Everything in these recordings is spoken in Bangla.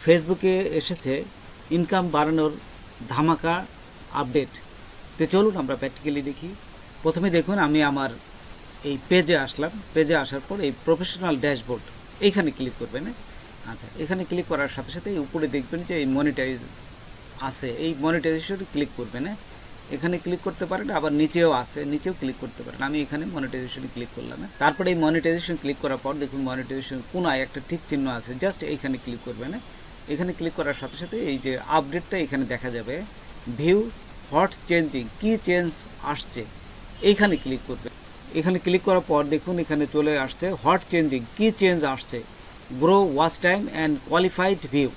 ফেসবুকে এসেছে ইনকাম বাড়ানোর ধামাকা আপডেট। তো চলুন আমরা প্র্যাকটিক্যালি দেখি। প্রথমে দেখুন আমি আমার এই পেজে আসলাম। পেজে আসার পর এই প্রফেশনাল ড্যাশবোর্ড এইখানে ক্লিক করবেন। আচ্ছা, এখানে ক্লিক করার সাথে সাথে উপরে দেখবেন যে এই মনিটাইজ আছে, এই মনিটাইজেশনে ক্লিক করবেন। এখানে ক্লিক করতে পারেন, আবার নিচেও আছে, নিচেও ক্লিক করতে পারেন। আমি এখানে মনিটাইজেশনে ক্লিক করলাম। তারপরে এই মনিটাইজেশন ক্লিক করার পর দেখুন মনিটাইজেশন কোনায় একটা টিক চিহ্ন আছে, জাস্ট এইখানে ক্লিক করবেন। এখানে ক্লিক করার সাথে সাথে এই যে আপডেটটা এখানে দেখা যাবে, ভিউ হোয়াট চেঞ্জিং, কি চেঞ্জ আসছে, এইখানে ক্লিক করবে। এখানে ক্লিক করার পর দেখুন এখানে চলে আসছে হোয়াট চেঞ্জিং, কি চেঞ্জ আসছে, grow watch time and qualified view.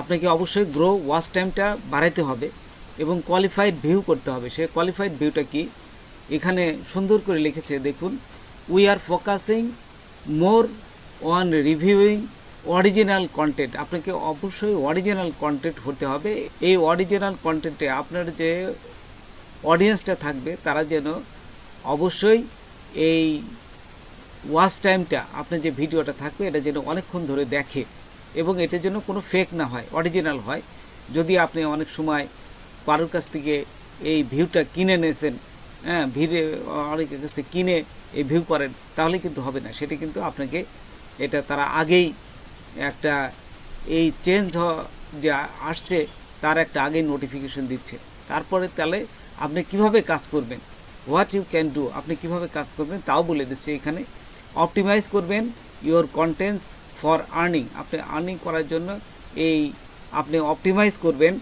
আপনাকে অবশ্যই গ্রো ওয়াচ টাইমটা বাড়াইতে হবে এবং কোয়ালিফাইড ভিউ করতে হবে। সে কোয়ালিফাইড ভিউটা কি এখানে সুন্দর করে লিখেছে দেখুন, we are focusing more on reviewing original content. আপনাকে অবশ্যই অরিজিনাল কন্টেন্ট হতে হবে। এই অরিজিনাল কন্টেন্টে আপনার যে অডিয়েন্সটা থাকবে তারা যেন অবশ্যই এই ওয়াচ টাইমটা, আপনার যে ভিডিওটা থাকবে এটা যেন অনেকক্ষণ ধরে দেখে এবং এটার জন্য কোনো ফেক না হয়, অরিজিনাল হয়। যদি আপনি অনেক সময় কারোর কাছ থেকে এই ভিউটা কিনে নিয়েছেন, ভিড়ে অনেকের কাছ থেকে কিনে এই ভিউ করেন, তাহলে কিন্তু হবে না। সেটা কিন্তু আপনাকে এটা তারা আগেই একটা এই চেঞ্জ যে আসছে তার একটা আগেই নোটিফিকেশন দিচ্ছে। তারপরে তাহলে আপনি কিভাবে কাজ করবেন, হোয়াট ইউ ক্যান ডু, আপনি কিভাবে কাজ করবেন তাও বলে দিচ্ছে এখানে। অপটিমাইজ করবেন ইওর কন্টেন্টস ফর আর্নিং, আপনি আর্নিং করার জন্য এই আপনি অপটিমাইজ করবেন।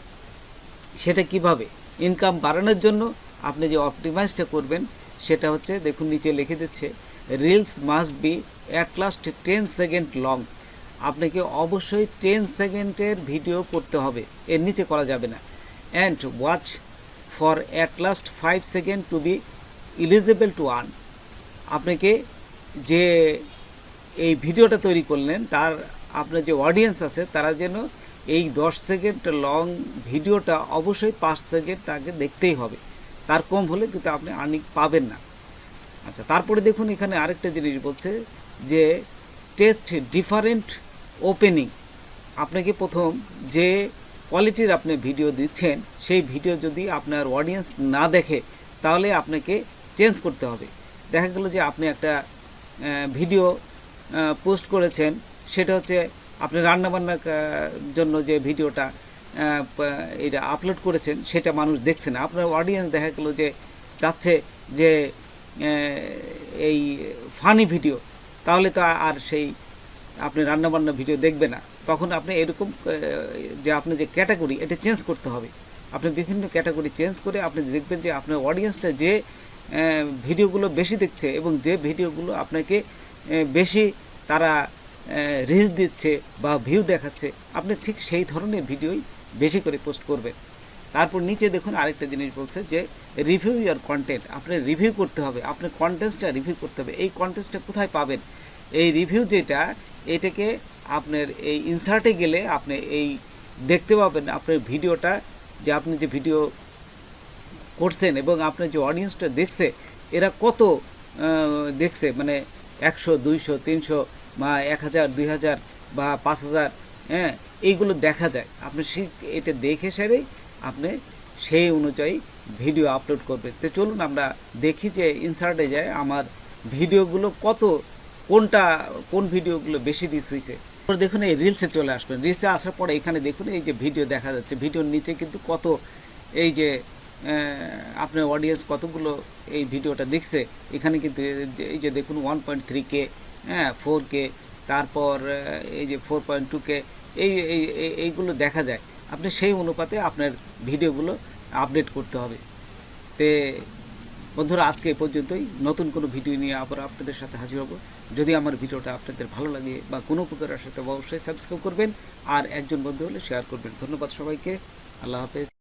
সেটা কিভাবে, ইনকাম বাড়ানোর জন্য আপনি যে অপটিমাইজটা করবেন সেটা হচ্ছে দেখুন নিচে লিখে দিচ্ছে, reels must be at last 10 second long. আপনাকে অবশ্যই 10 সেকেন্ডের ভিডিও করতে হবে, এর নিচে করা যাবে না। And watch for at last 5 second to be eligible to earn. আপনাকে যে এই ভিডিওটা তৈরি করলেন তার আপনার যে অডিয়েন্স আছে তারা যেন এই 10 সেকেন্ড লং ভিডিওটা অবশ্যই 5 সেকেন্ড তাকে দেখতেই হবে, তার কম হলে কিন্তু আপনি আর্নিং পাবেন না। আচ্ছা, তারপরে দেখুন এখানে আরেকটা জিনিস বলছে যে টেস্ট ডিফারেন্ট ওপেনিং। আপনাকে প্রথম যে কোয়ালিটির আপনি ভিডিও দিচ্ছেন সেই ভিডিও যদি আপনার অডিয়েন্স না দেখে তাহলে আপনাকে চেঞ্জ করতে হবে। দেখা গেল যে আপনি একটা ভিডিও পোস্ট করেছেন, সেটা হচ্ছে আপনি রান্নাবান্নার জন্য যে ভিডিওটা এটা আপলোড করেছেন সেটা মানুষ দেখছে না, আপনার অডিয়েন্স দেখা গেল যে চাচ্ছে যে এই ফানি ভিডিও, তাহলে তো আর সেই আপনি রান্নাবান্না ভিডিও দেখবে না। তখন আপনি এরকম যে আপনি যে ক্যাটাগরি এটা চেঞ্জ করতে হবে। আপনি বিভিন্ন ক্যাটাগরি চেঞ্জ করে আপনি দেখবেন যে আপনার অডিয়েন্সটা যে ভিডিওগুলো বেশি দেখছে এবং যে ভিডিওগুলো আপনাকে বেশি তারা রিচ দিচ্ছে বা ভিউ দেখাচ্ছে, আপনি ঠিক সেই ধরনের ভিডিওই বেশি করে পোস্ট করবেন। তারপর নিচে দেখুন আরেকটা জিনিস বলছে যে রিভিউ ইয়ার কন্টেন্ট। আপনি রিভিউ করতে হবে, আপনার কন্টেন্টসটা রিভিউ করতে হবে। এই কন্টেন্টসটা কোথায় পাবেন, এই রিভিউ যেটা, এটাকে আপনার এই ইনসার্টে গেলে আপনি এই দেখতে পাবেন আপনার ভিডিওটা, যে আপনি যে ভিডিও করছেন এবং আপনার যে অডিয়েন্সটা দেখছে এরা কত দেখছে, মানে 100, 200, 300 বা 1000, 2000 বা 5000, এইগুলো দেখা যায়। আপনি এটা দেখে সেরেই আপনি সেই অনুযায়ী ভিডিও আপলোড করবেন। তো চলুন আমরা দেখি যে ইনসার্টে যায় আমার ভিডিওগুলো কত, কোন ভিডিওগুলো বেশি রিচ হয়েছে। দেখুন এই রিলসে চলে আসবেন। রিলসে আসার পরে এখানে দেখুন এই যে ভিডিও দেখা যাচ্ছে, ভিডিওর নিচে কিন্তু কত এই যে আপনার অডিয়েন্স কতগুলো এই ভিডিওটা দেখছে, এখানে কিন্তু এই যে দেখুন 1.3K, 4K, তারপর এই যে 4.2K, এইগুলো দেখা যায়। আপনি সেই অনুপাতে আপনার ভিডিওগুলো আপডেট করতে হবে। তে বন্ধুরা আজকে এই পর্যন্তই। নতুন কোনো ভিডিও নিয়ে আবার আপনাদের সাথে হাজির হব। যদি আমার ভিডিওটা আপনাদের ভালো লাগে বা কোনো উপকার আসে তবে অবশ্যই সাবস্ক্রাইব করবেন আর একজন বন্ধু হলে শেয়ার করবেন। ধন্যবাদ সবাইকে, আল্লাহ হাফেজ।